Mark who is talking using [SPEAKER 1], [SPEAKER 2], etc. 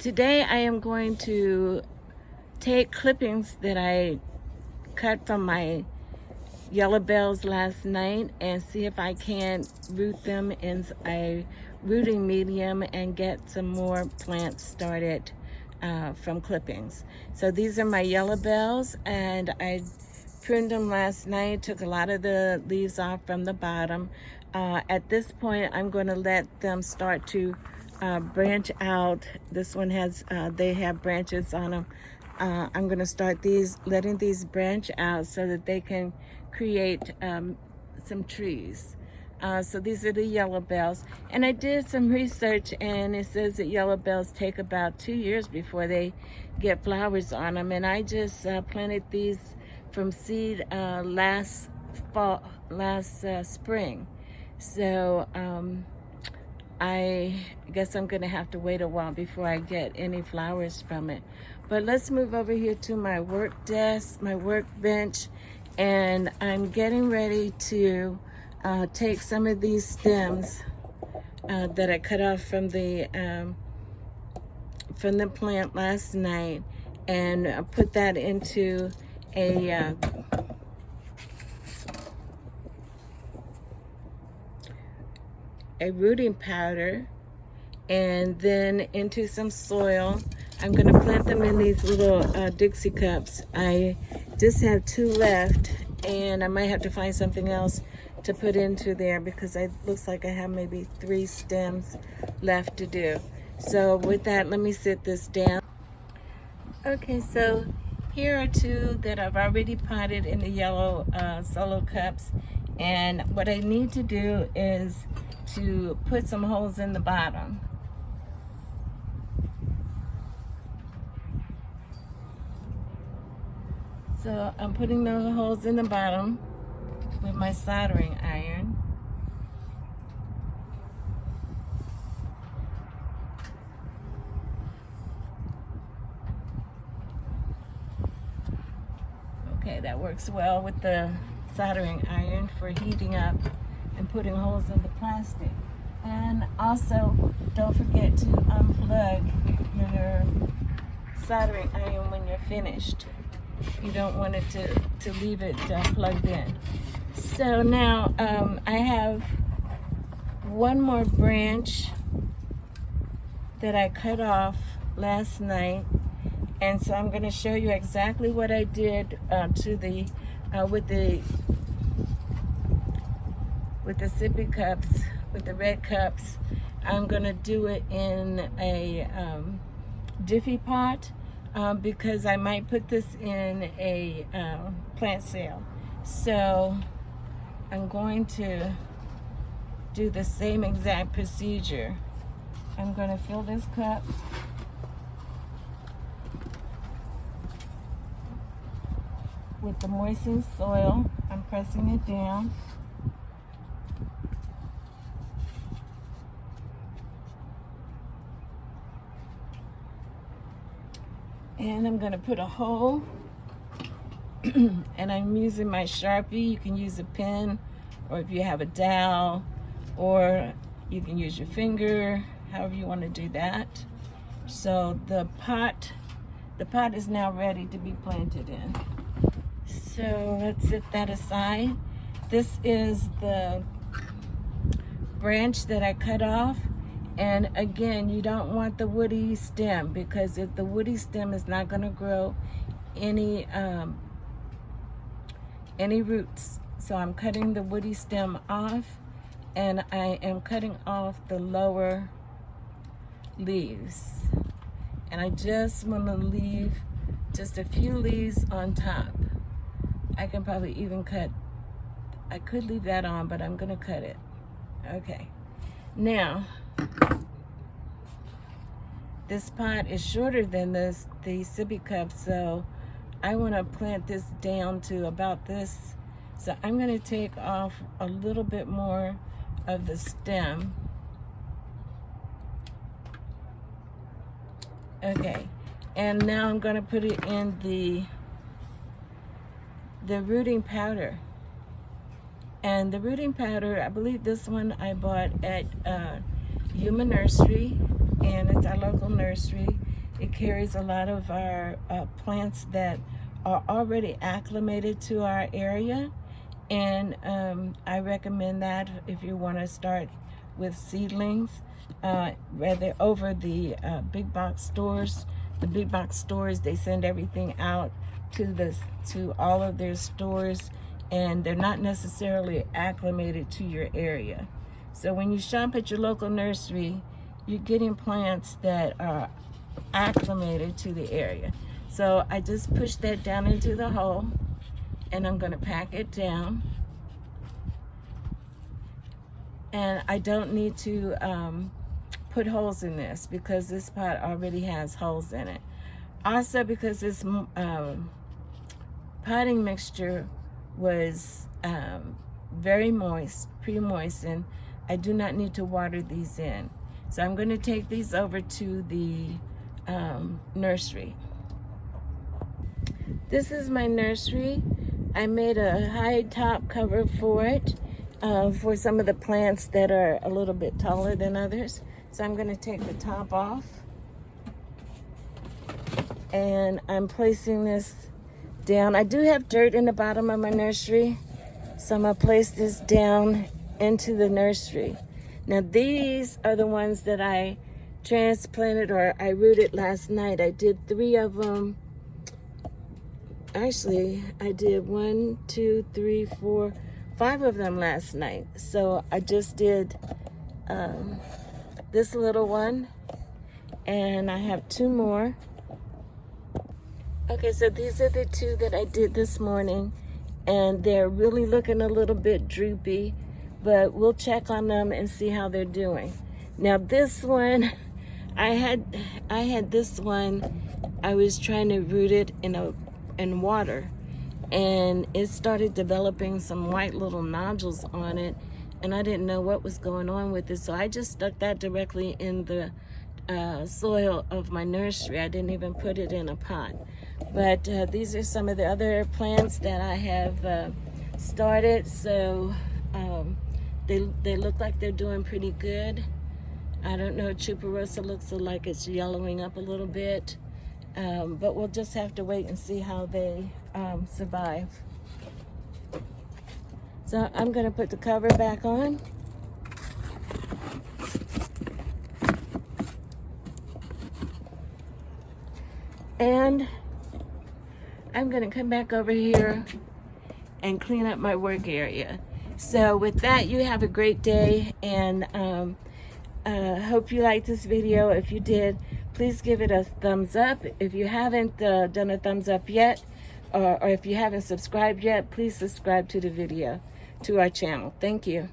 [SPEAKER 1] Today I am going to take clippings that I cut from my yellow bells last night and see if I can root them in a rooting medium and get some more plants started from clippings. So these are my yellow bells, and I pruned them last night, took a lot of the leaves off from the bottom. At this point, I'm going to let them start to branch out. This one has, they have branches on them. I'm going to start letting these branch out so that they can create some trees. So these are the yellow bells. And I did some research, and it says that yellow bells take about 2 years before they get flowers on them. And I just planted these from seed last spring. So I guess I'm gonna have to wait a while before I get any flowers from it. But let's move over here to my work desk, my workbench, and I'm getting ready to take some of these stems that I cut off from the plant last night and put that into a rooting powder, and then into some soil. I'm going to plant them in these little Dixie cups. I just have 2 left, and I might have to find something else to put into there because it looks like I have maybe 3 stems left to do. So with that, let me sit this down. Okay, so here are 2 that I've already potted in the yellow solo cups, and what I need to do is to put some holes in the bottom. So I'm putting the holes in the bottom with my soldering iron. Okay, that works well with the soldering iron for heating up and putting holes in the plastic. And also, don't forget to unplug your soldering iron when you're finished. You don't want it to leave it plugged in. So now I have one more branch that I cut off last night, and so I'm going to show you exactly what I did with the sippy cups, with the red cups. I'm gonna do it in a Jiffy pot because I might put this in a plant sale. So I'm going to do the same exact procedure. I'm gonna fill this cup with the moistened soil. I'm pressing it down. And I'm gonna put a hole, and I'm using my Sharpie. You can use a pen, or if you have a dowel, or you can use your finger, however you want to do that. So the pot is now ready to be planted in. So let's set that aside. This is the branch that I cut off. And again, you don't want the woody stem, because if the woody stem is not going to grow any roots. So I'm cutting the woody stem off, and I am cutting off the lower leaves. And I just want to leave just a few leaves on top. I can probably even I could leave that on, but I'm going to cut it. Okay. Now, this pot is shorter than the sippy cup, so I want to plant this down to about this. So I'm going to take off a little bit more of the stem. Okay, and now I'm going to put it in the rooting powder. And the rooting powder, I believe this one I bought at Yuma Nursery, and it's our local nursery. It carries a lot of our plants that are already acclimated to our area, and I recommend that if you want to start with seedlings, rather over the big box stores. The big box stores, they send everything out to all of their stores, and they're not necessarily acclimated to your area. So when you shop at your local nursery, you're getting plants that are acclimated to the area. So I just pushed that down into the hole, and I'm going to pack it down. And I don't need to put holes in this because this pot already has holes in it. Also, because this potting mixture was very moist, pre-moistened, I do not need to water these in. So I'm going to take these over to the nursery. This is my nursery. I made a high top cover for it for some of the plants that are a little bit taller than others. So I'm going to take the top off, and I'm placing this down. I do have dirt in the bottom of my nursery, so I'm going to place this down into the nursery. Now these are the ones that I transplanted, or I rooted last night. I did 3 of them. Actually, I did 1, 2, 3, 4, 5 of them last night. So I just did this little one, and I have 2 more. Okay, so these are the 2 that I did this morning, and they're really looking a little bit droopy, but we'll check on them and see how they're doing. Now this one, I had this one, I was trying to root it in water, and it started developing some white little nodules on it, and I didn't know what was going on with it, so I just stuck that directly in the soil of my nursery. I didn't even put it in a pot. But these are some of the other plants that I have started, so they look like they're doing pretty good. I don't know, Tuberosa looks like it's yellowing up a little bit, but we'll just have to wait and see how they survive. So I'm going to put the cover back on. And I'm going to come back over here and clean up my work area. So with that, you have a great day, and hope you liked this video. If you did, please give it a thumbs up. If you haven't done a thumbs up yet, or if you haven't subscribed yet, please subscribe to the video, to our channel. Thank you.